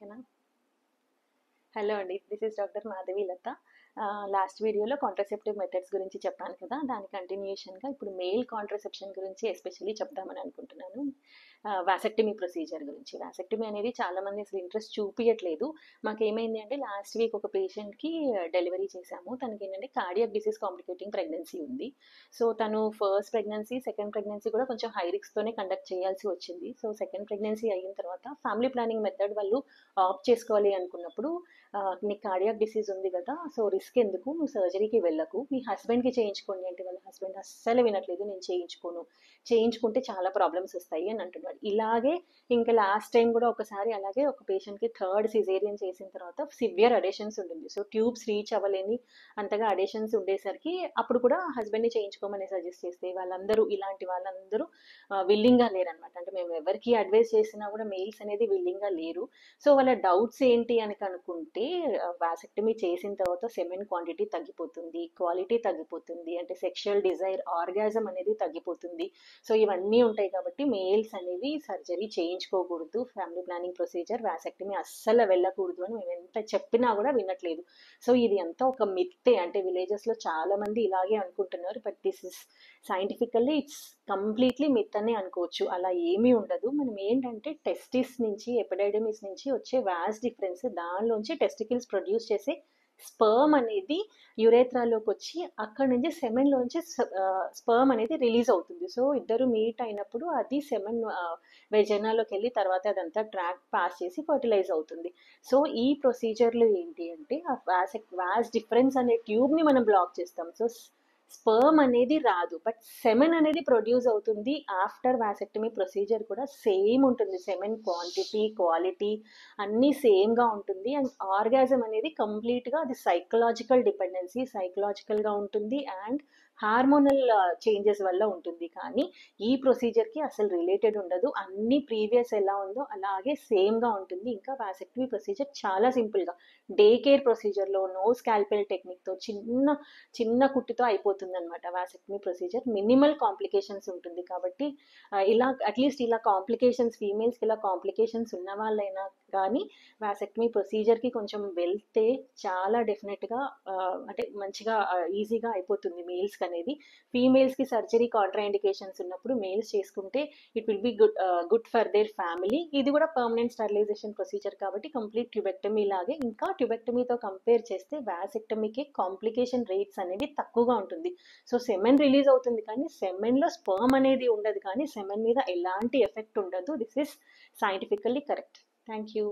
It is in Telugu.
ఓకేనా? హలో అండి, this is doctor Madhavi Latha. Last వీడియోలో కాంట్రసెప్టివ్ మెథడ్స్ గురించి చెప్పాను కదా, దాని కంటిన్యూషన్గా ఇప్పుడు మెయిల్ కాంట్రసెప్షన్ గురించి ఎస్పెషల్లీ చెప్దామని అనుకుంటున్నాను. వాసెక్టమీ ప్రొసీజర్ గురించి. వాసెక్టమీ అనేది చాలామంది అసలు ఇంట్రెస్ట్ చూపించట్లేదు. మాకేమైంది అంటే లాస్ట్ వీక్ ఒక పేషెంట్కి డెలివరీ చేశాము. తనకి ఏంటంటే కార్డియాక్ డిసీజ్ కాంప్లికేటింగ్ ప్రెగ్నెన్సీ ఉంది. సో తను ఫస్ట్ ప్రెగ్నెన్సీ, సెకండ్ ప్రెగ్నెన్సీ కూడా కొంచెం హై రిస్క్తోనే కండక్ట్ చేయాల్సి వచ్చింది. సో సెకండ్ ప్రెగ్నెన్సీ అయిన తర్వాత ఫ్యామిలీ ప్లానింగ్ మెథడ్ వాళ్ళు ఆప్ట్ చేసుకోవాలి అనుకున్నప్పుడు, నీకు కార్డియాక్ డిసీజ్ ఉంది కదా, సో రిస్క్ ఎందుకు, నువ్వు సర్జరీకి వెళ్ళకు, మీ హస్బెండ్కి చేయించుకోండి అంటే వాళ్ళ హస్బెండ్ అస్సలు వినట్లేదు. నేను చేయించుకోను, చేయించుకుంటే చాలా ప్రాబ్లమ్స్ వస్తాయి అని అంటున్నాడు. ఇలాగే ఇంకా లాస్ట్ టైం కూడా ఒకసారి అలాగే ఒక పేషెంట్కి థర్డ్ సిజేరియన్ చేసిన తర్వాత సివియర్ అడేషన్స్ ఉంటుంది. సో ట్యూబ్స్ రీచ్ అవ్వలేని అంతగా అడేషన్స్ ఉండేసరికి అప్పుడు కూడా హస్బెండ్ని చేయించుకోమని సజెస్ట్ చేస్తే వాళ్ళందరూ, ఇలాంటి వాళ్ళందరూ విల్లింగ్గా లేరనమాట. అంటే మేము ఎవరికి అడ్వైస్ చేసినా కూడా మెయిల్స్ అనేది విల్లింగ్గా లేరు. సో వాళ్ళ డౌట్స్ ఏంటి అని కనుక్కుంటే, వాసెక్టమీ చేసిన తర్వాత సెమెన్ క్వాంటిటీ తగ్గిపోతుంది, క్వాలిటీ తగ్గిపోతుంది, అంటే సెక్షువల్ డిజైర్, ఆర్గాజం అనేది తగ్గిపోతుంది. సో ఇవన్నీ ఉంటాయి కాబట్టి మెయిల్స్ అనేవి సర్జరీ చేయించుకోకూడదు, ఫ్యామిలీ ప్లానింగ్ ప్రొసీజర్ వాసెక్టమీ అస్సలు వెళ్ళకూడదు అని మేము ఎంత చెప్పినా కూడా వినట్లేదు. సో ఇది అంతా ఒక మిత్తే, అంటే విలేజెస్లో చాలా మంది ఇలాగే అనుకుంటున్నారు. But this is scientifically it's completely myth అనే అనుకోవచ్చు. అలా ఏమీ ఉండదు. మనం ఏంటంటే టెస్టిస్ నుంచి, ఎపిడైడమిస్ నుంచి వచ్చే వాస్ డిఫరెన్స్, దానిలోంచి టెస్టికల్స్ ప్రొడ్యూస్ చేసే స్పర్మ్ అనేది యురేత్రాలోకి వచ్చి అక్కడ నుంచి సెమెన్లోంచి స్పర్మ్ అనేది రిలీజ్ అవుతుంది. సో ఇద్దరు మీట్ అయినప్పుడు అది సెమెన్ వెజైనాలోకి వెళ్ళి తర్వాత అదంతా ట్రాక్ పాస్ చేసి ఫర్టిలైజ్ అవుతుంది. సో ఈ ప్రొసీజర్లో ఏంటి అంటే ఆ వాస్ డిఫరెన్స్ అనే ట్యూబ్ని మనం బ్లాక్ చేస్తాం. సో స్పర్మ్ అనేది రాదు, బట్ సెమెన్ అనేది ప్రొడ్యూస్ అవుతుంది. ఆఫ్టర్ వాసెక్టమీ ప్రొసీజర్ కూడా సేమ్ ఉంటుంది. సెమెన్ క్వాంటిటీ, క్వాలిటీ అన్నీ సేమ్గా ఉంటుంది. అండ్ ఆర్గాజం అనేది కంప్లీట్గా అది సైకలాజికల్ డిపెండెన్సీ, సైకలాజికల్గా ఉంటుంది అండ్ హార్మోనల్ చేంజెస్ వల్ల ఉంటుంది. కానీ ఈ ప్రొసీజర్కి అసలు రిలేటెడ్ ఉండదు. అన్ని ప్రీవియస్ ఎలా ఉందో అలాగే సేమ్గా ఉంటుంది. ఇంకా వాసెక్టమీ ప్రొసీజర్ చాలా సింపుల్గా డే కేర్ ప్రొసీజర్లో నో స్కాల్పెల్ టెక్నిక్తో చిన్న చిన్న కుట్టితో అయిపోతుంది అనమాట. వాసెక్టమీ ప్రొసీజర్ మినిమల్ కాంప్లికేషన్స్ ఉంటుంది. కాబట్టి ఇలా అట్లీస్ట్ ఇలా కాంప్లికేషన్స్, ఫీమేల్స్కి ఇలా కాంప్లికేషన్స్ ఉన్న వాళ్ళైనా కానీ వాసెక్టమీ ప్రొసీజర్కి కొంచెం వెళ్తే చాలా డెఫినెట్గా అంటే మంచిగా ఈజీగా అయిపోతుంది మేల్స్కి అనేది. ఫీమేల్స్కి సర్జరీ కాంట్రా ఇండికేషన్స్ ఉన్నప్పుడు మేల్స్ చేసుకుంటే it will be good for their family. ఇది కూడా పర్మనెంట్ స్టెరిలైజేషన్ ప్రొసీజర్ కాబట్టి కంప్లీట్ ట్యూబెక్టమీ లాగే. ఇంకా ట్యూబెక్టమీతో కంపేర్ చేస్తే వాసెక్టమీకి కాంప్లికేషన్ రేట్స్ అనేవి తక్కువగా ఉంటుంది. సో సెమెన్ రిలీజ్ అవుతుంది కానీ సెమెన్లో స్పర్మ్ అనేది ఉండదు, కానీ సెమెన్ మీద ఎలాంటి ఎఫెక్ట్ ఉండదు. This is scientifically correct. Thank you.